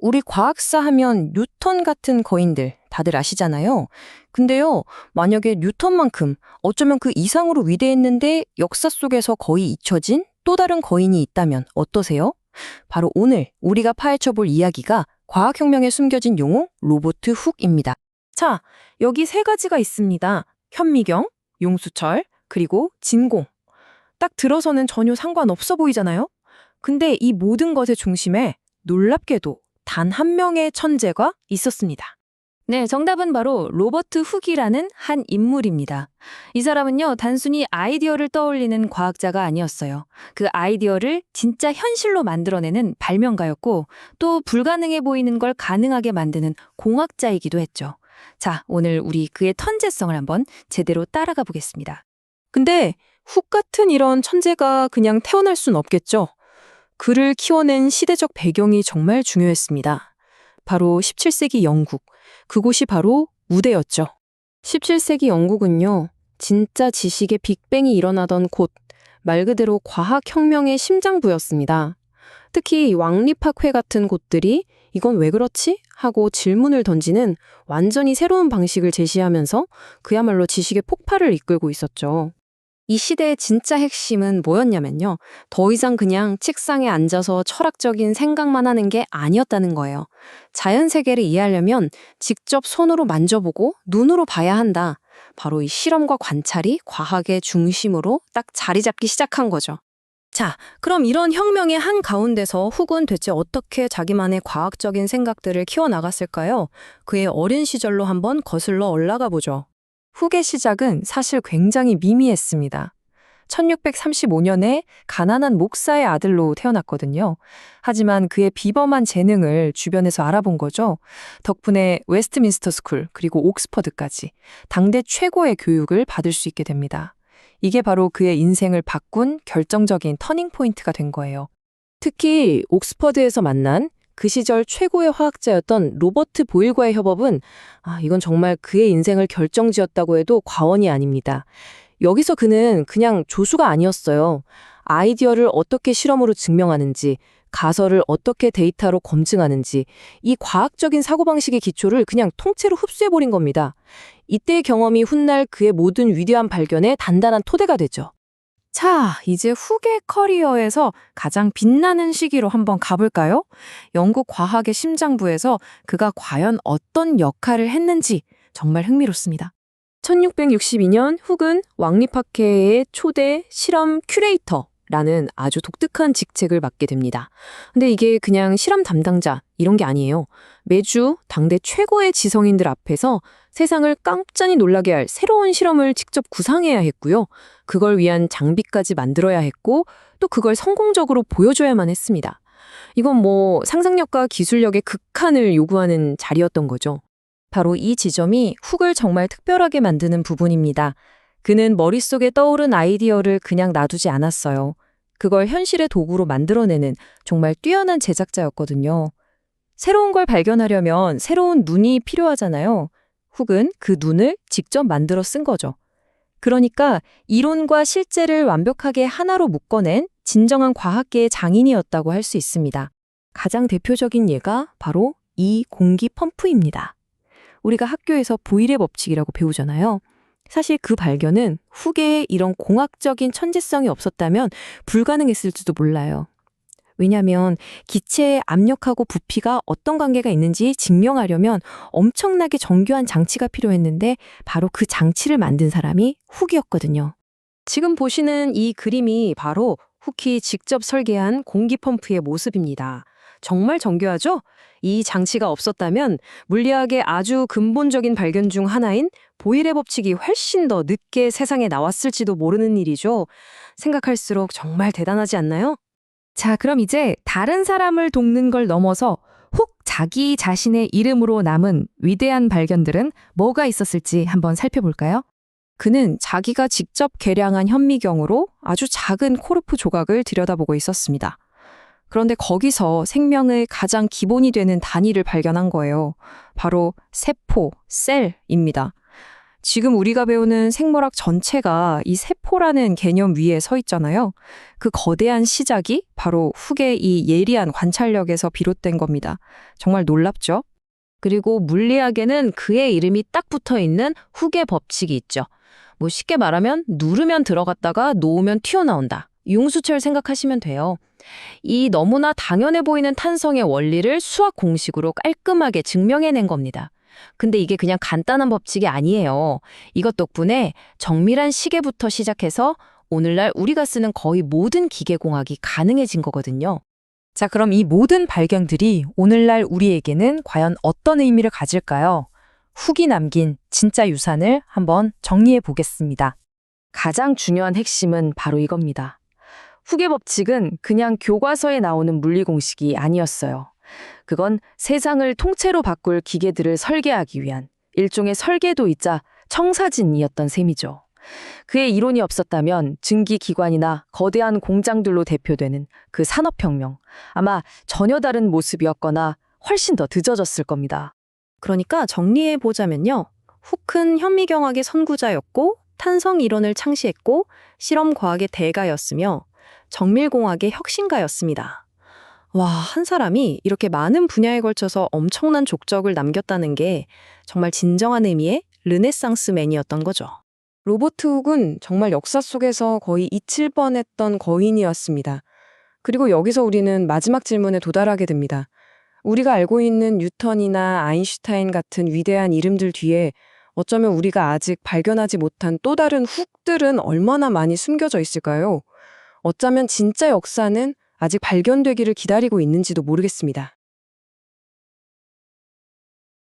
우리 과학사 하면 뉴턴 같은 거인들 다들 아시잖아요. 근데요, 만약에 뉴턴만큼 어쩌면 그 이상으로 위대했는데 역사 속에서 거의 잊혀진 또 다른 거인이 있다면 어떠세요? 바로 오늘 우리가 파헤쳐 볼 이야기가 과학혁명에 숨겨진 용어 로버트 훅입니다. 자, 여기 세 가지가 있습니다. 현미경, 용수철, 그리고 진공. 딱 들어서는 전혀 상관없어 보이잖아요? 근데 이 모든 것의 중심에 놀랍게도 단 한 명의 천재가 있었습니다. 네, 정답은 바로 로버트 훅이라는 한 인물입니다. 이 사람은요, 단순히 아이디어를 떠올리는 과학자가 아니었어요. 그 아이디어를 진짜 현실로 만들어내는 발명가였고, 또 불가능해 보이는 걸 가능하게 만드는 공학자이기도 했죠. 자, 오늘 우리 그의 천재성을 한번 제대로 따라가 보겠습니다. 근데 훅 같은 이런 천재가 그냥 태어날 순 없겠죠. 그를 키워낸 시대적 배경이 정말 중요했습니다. 바로 17세기 영국, 그곳이 바로 무대였죠. 17세기 영국은요, 진짜 지식의 빅뱅이 일어나던 곳, 말 그대로 과학혁명의 심장부였습니다. 특히 왕립학회 같은 곳들이 이건 왜 그렇지? 하고 질문을 던지는 완전히 새로운 방식을 제시하면서 그야말로 지식의 폭발을 이끌고 있었죠. 이 시대의 진짜 핵심은 뭐였냐면요. 더 이상 그냥 책상에 앉아서 철학적인 생각만 하는 게 아니었다는 거예요. 자연 세계를 이해하려면 직접 손으로 만져보고 눈으로 봐야 한다. 바로 이 실험과 관찰이 과학의 중심으로 딱 자리 잡기 시작한 거죠. 자, 그럼 이런 혁명의 한가운데서 훅은 대체 어떻게 자기만의 과학적인 생각들을 키워나갔을까요? 그의 어린 시절로 한번 거슬러 올라가 보죠. 훅의 시작은 사실 굉장히 미미했습니다. 1635년에 가난한 목사의 아들로 태어났거든요. 하지만 그의 비범한 재능을 주변에서 알아본 거죠. 덕분에 웨스트민스터 스쿨 그리고 옥스퍼드까지 당대 최고의 교육을 받을 수 있게 됩니다. 이게 바로 그의 인생을 바꾼 결정적인 터닝 포인트가 된 거예요. 특히 옥스퍼드에서 만난 그 시절 최고의 화학자였던 로버트 보일과의 협업은 이건 정말 그의 인생을 결정지었다고 해도 과언이 아닙니다. 여기서 그는 그냥 조수가 아니었어요. 아이디어를 어떻게 실험으로 증명하는지, 가설을 어떻게 데이터로 검증하는지, 이 과학적인 사고방식의 기초를 그냥 통째로 흡수해버린 겁니다. 이때의 경험이 훗날 그의 모든 위대한 발견에 단단한 토대가 되죠. 자, 이제 훅의 커리어에서 가장 빛나는 시기로 한번 가볼까요? 영국 과학의 심장부에서 그가 과연 어떤 역할을 했는지 정말 흥미롭습니다. 1662년 훅은 왕립학회의 초대 실험 큐레이터라는 아주 독특한 직책을 맡게 됩니다. 근데 이게 그냥 실험 담당자 이런 게 아니에요. 매주 당대 최고의 지성인들 앞에서 세상을 깜짝이 놀라게 할 새로운 실험을 직접 구상해야 했고요. 그걸 위한 장비까지 만들어야 했고 또 그걸 성공적으로 보여줘야만 했습니다. 이건 상상력과 기술력의 극한을 요구하는 자리였던 거죠. 바로 이 지점이 훅을 정말 특별하게 만드는 부분입니다. 그는 머릿속에 떠오른 아이디어를 그냥 놔두지 않았어요. 그걸 현실의 도구로 만들어내는 정말 뛰어난 제작자였거든요. 새로운 걸 발견하려면 새로운 눈이 필요하잖아요. 훅은 그 눈을 직접 만들어 쓴 거죠. 그러니까 이론과 실제를 완벽하게 하나로 묶어낸 진정한 과학계의 장인이었다고 할 수 있습니다. 가장 대표적인 예가 바로 이 공기 펌프입니다. 우리가 학교에서 보일의 법칙이라고 배우잖아요. 사실 그 발견은 훅의 이런 공학적인 천재성이 없었다면 불가능했을지도 몰라요. 왜냐하면 기체의 압력하고 부피가 어떤 관계가 있는지 증명하려면 엄청나게 정교한 장치가 필요했는데 바로 그 장치를 만든 사람이 훅이었거든요. 지금 보시는 이 그림이 바로 훅이 직접 설계한 공기 펌프의 모습입니다. 정말 정교하죠? 이 장치가 없었다면 물리학의 아주 근본적인 발견 중 하나인 보일의 법칙이 훨씬 더 늦게 세상에 나왔을지도 모르는 일이죠. 생각할수록 정말 대단하지 않나요? 자, 그럼 이제 다른 사람을 돕는 걸 넘어서 훅 자기 자신의 이름으로 남은 위대한 발견들은 뭐가 있었을지 한번 살펴볼까요? 그는 자기가 직접 개량한 현미경으로 아주 작은 코르프 조각을 들여다보고 있었습니다. 그런데 거기서 생명의 가장 기본이 되는 단위를 발견한 거예요. 바로 세포, 셀입니다. 지금 우리가 배우는 생물학 전체가 이 세포라는 개념 위에 서 있잖아요. 그 거대한 시작이 바로 훅의 이 예리한 관찰력에서 비롯된 겁니다. 정말 놀랍죠? 그리고 물리학에는 그의 이름이 딱 붙어 있는 훅의 법칙이 있죠. 뭐 쉽게 말하면 누르면 들어갔다가 놓으면 튀어나온다. 융수철 생각하시면 돼요. 이 너무나 당연해 보이는 탄성의 원리를 수학 공식으로 깔끔하게 증명해낸 겁니다. 근데 이게 그냥 간단한 법칙이 아니에요. 이것 덕분에 정밀한 시계부터 시작해서 오늘날 우리가 쓰는 거의 모든 기계공학이 가능해진 거거든요. 자, 그럼 이 모든 발견들이 오늘날 우리에게는 과연 어떤 의미를 가질까요? 훅이 남긴 진짜 유산을 한번 정리해 보겠습니다. 가장 중요한 핵심은 바로 이겁니다. 훅의 법칙은 그냥 교과서에 나오는 물리 공식이 아니었어요. 그건 세상을 통째로 바꿀 기계들을 설계하기 위한 일종의 설계도이자 청사진이었던 셈이죠. 그의 이론이 없었다면 증기기관이나 거대한 공장들로 대표되는 그 산업혁명, 아마 전혀 다른 모습이었거나 훨씬 더 늦어졌을 겁니다. 그러니까 정리해보자면요. 훅은 현미경학의 선구자였고 탄성 이론을 창시했고 실험과학의 대가였으며 정밀공학의 혁신가였습니다. 와, 한 사람이 이렇게 많은 분야에 걸쳐서 엄청난 족적을 남겼다는 게 정말 진정한 의미의 르네상스맨이었던 거죠. 로버트 훅은 정말 역사 속에서 거의 잊힐 뻔했던 거인이었습니다. 그리고 여기서 우리는 마지막 질문에 도달하게 됩니다. 우리가 알고 있는 뉴턴이나 아인슈타인 같은 위대한 이름들 뒤에 어쩌면 우리가 아직 발견하지 못한 또 다른 훅들은 얼마나 많이 숨겨져 있을까요? 어쩌면 진짜 역사는 아직 발견되기를 기다리고 있는지도 모르겠습니다.